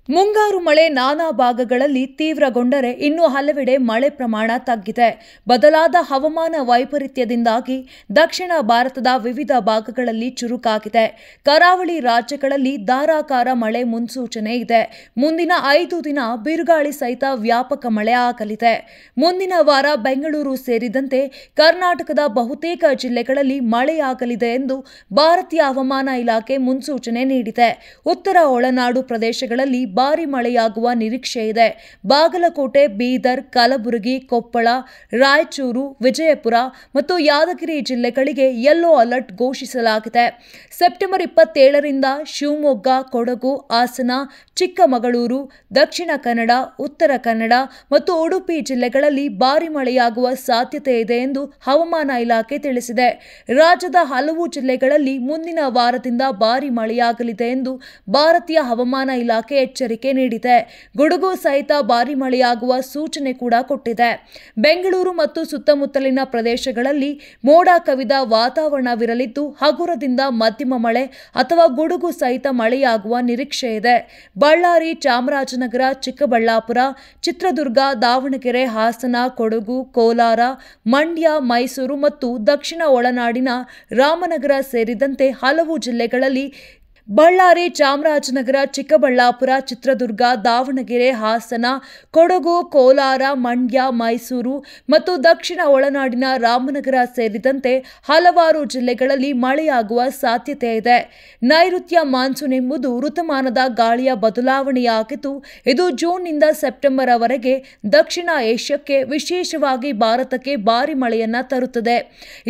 ಮುಂಗಾರು ಮಳೆ ನಾನಾ ಭಾಗಗಳಲ್ಲಿ ತೀವ್ರಗೊಂಡರೆ ಇನ್ನು ಹಲವೆಡೆ ಮಳೆ ಪ್ರಮಾಣ ತಗ್ಗಿದೆ. ಬದಲಾದ ಹವಾಮಾನ ವೈಪರೀತ್ಯದಿಂದಾಗಿ ದಕ್ಷಿಣ ಭಾರತದ ವಿವಿಧ ಭಾಗಗಳಲ್ಲಿ ಚುರುಕಾಗಿದೆ. ಕರಾವಳಿ ರಾಜ್ಯಗಳಲ್ಲಿ ಧಾರಾಕಾರ ಮಳೆ ಮುನ್ಸೂಚನೆ ಇದೆ. ಮುಂದಿನ 5 ದಿನ ಬಿರುಗಾಳಿ ಸಹಿತ ವ್ಯಾಪಕ ಮಳೆ ಆಗಲಿದೆ. ಮುಂದಿನ ವಾರ ಬೆಂಗಳೂರು ಸೇರಿದಂತೆ ಕರ್ನಾಟಕದ ಬಹುತೇಕ ಜಿಲ್ಲೆಗಳಲ್ಲಿ ಮಳೆಯಾಗಲಿದೆ ಎಂದು ಭಾರತೀಯ ಹವಾಮಾನ ಇಲಾಖೆ ಮುನ್ಸೂಚನೆ ನೀಡಿದೆ. ಉತ್ತರ ಒಳನಾಡು ಪ್ರದೇಶಗಳಲ್ಲಿ ಭಾರಿ ಮಳೆಯಾಗುವ ನಿರೀಕ್ಷೆ ಇದೆ. ಬಾಗಲಕೋಟೆ, ಬೀದರ್, ಕಲಬುರಗಿ, ಕೊಪ್ಪಳ, ರಾಯಚೂರು, ವಿಜಯಪುರ ಮತ್ತು ಯಾದಗಿರಿ ಜಿಲ್ಲೆಗಳಿಗೆ ಯೆಲ್ಲೋ ಅಲರ್ಟ್ ಘೋಷಿಸಲಾಗಿದೆ. ಸೆಪ್ಟೆಂಬರ್ 27ರಿಂದ ಶಿವಮೊಗ್ಗ, ಕೊಡಗು, ಹಾಸನ, ಚಿಕ್ಕಮಗಳೂರು, ದಕ್ಷಿಣ ಕನ್ನಡ, ಉತ್ತರ ಕನ್ನಡ ಮತ್ತು ಉಡುಪಿ ಜಿಲ್ಲೆಗಳಲ್ಲಿ ಭಾರಿ ಮಳೆಯಾಗುವ ಸಾಧ್ಯತೆ ಇದೆ ಎಂದು ಹವಾಮಾನ ಇಲಾಖೆ ತಿಳಿಸಿದೆ. ರಾಜ್ಯದ ಹಲವು ಜಿಲ್ಲೆಗಳಲ್ಲಿ ಮುಂದಿನ ವಾರದಿಂದ ಭಾರಿ ಮಳೆಯಾಗಲಿದೆ ಎಂದು ಭಾರತೀಯ ಹವಾಮಾನ ಇಲಾಖೆ ಎಚ್ಚರಿಕೆ ನೀಡಿದೆ. ಗುಡುಗು ಸಹಿತ ಭಾರಿ ಮಳೆಯಾಗುವ ಸೂಚನೆ ಕೂಡ ಕೊಟ್ಟಿದೆ. ಬೆಂಗಳೂರು ಮತ್ತು ಸುತ್ತಮುತ್ತಲಿನ ಪ್ರದೇಶಗಳಲ್ಲಿ ಮೋಡ ಕವಿದ ವಾತಾವರಣವಿರಲಿದ್ದು ಹಗುರದಿಂದ ಮಧ್ಯಮ ಮಳೆ ಅಥವಾ ಗುಡುಗು ಸಹಿತ ಮಳೆಯಾಗುವ ನಿರೀಕ್ಷೆ ಇದೆ. ಬಳ್ಳಾರಿ, ಚಾಮರಾಜನಗರ, ಚಿಕ್ಕಬಳ್ಳಾಪುರ, ಚಿತ್ರದುರ್ಗ, ದಾವಣಗೆರೆ, ಹಾಸನ, ಕೊಡಗು, ಕೋಲಾರ, ಮಂಡ್ಯ, ಮೈಸೂರು ಮತ್ತು ದಕ್ಷಿಣ ಒಳನಾಡಿನ ರಾಮನಗರ ಸೇರಿದಂತೆ ಹಲವು ಜಿಲ್ಲೆಗಳಲ್ಲಿ ಬಳ್ಳಾರಿ, ಚಾಮರಾಜನಗರ, ಚಿಕ್ಕಬಳ್ಳಾಪುರ, ಚಿತ್ರದುರ್ಗ, ದಾವಣಗೆರೆ, ಹಾಸನ, ಕೊಡಗು, ಕೋಲಾರ, ಮಂಡ್ಯ, ಮೈಸೂರು ಮತ್ತು ದಕ್ಷಿಣ ಒಳನಾಡಿನ ರಾಮನಗರ ಸೇರಿದಂತೆ ಹಲವಾರು ಜಿಲ್ಲೆಗಳಲ್ಲಿ ಮಳೆಯಾಗುವ ಸಾಧ್ಯತೆ ಇದೆ. ನೈಋತ್ಯ ಮಾನ್ಸೂನ್ ಎಂಬುದು ಋತುಮಾನದ ಗಾಳಿಯ ಬದಲಾವಣೆಯಾಗಿದ್ದು, ಇದು ಜೂನ್ನಿಂದ ಸೆಪ್ಟೆಂಬರ್ವರೆಗೆ ದಕ್ಷಿಣ ಏಷ್ಯಾಕ್ಕೆ, ವಿಶೇಷವಾಗಿ ಭಾರತಕ್ಕೆ ಭಾರಿ ಮಳೆಯನ್ನ ತರುತ್ತದೆ.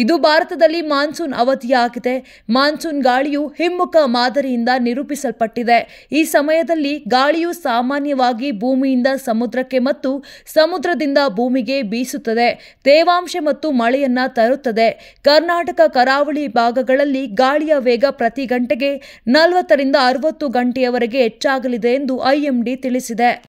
ಇದು ಭಾರತದಲ್ಲಿ ಮಾನ್ಸೂನ್ ಅವಧಿಯಾಗಿದೆ. ಮಾನ್ಸೂನ್ ಗಾಳಿಯು ಹಿಮ್ಮುಖ ಮಾದರಿಯಿಂದ ನಿರೂಪಿಸಲ್ಪಟ್ಟಿದೆ. ಈ ಸಮಯದಲ್ಲಿ ಗಾಳಿಯು ಸಾಮಾನ್ಯವಾಗಿ ಭೂಮಿಯಿಂದ ಸಮುದ್ರಕ್ಕೆ ಮತ್ತು ಸಮುದ್ರದಿಂದ ಭೂಮಿಗೆ ಬೀಸುತ್ತದೆ. ತೇವಾಂಶ ಮತ್ತು ಮಳೆಯನ್ನ ತರುತ್ತದೆ. ಕರ್ನಾಟಕ ಕರಾವಳಿ ಭಾಗಗಳಲ್ಲಿ ಗಾಳಿಯ ವೇಗ ಪ್ರತಿ ಗಂಟೆಗೆ 40ರಿಂದ 60 ಗಂಟೆಯವರೆಗೆ ಹೆಚ್ಚಾಗಲಿದೆ ಎಂದು ಐಎಂಡಿ ತಿಳಿಸಿದೆ.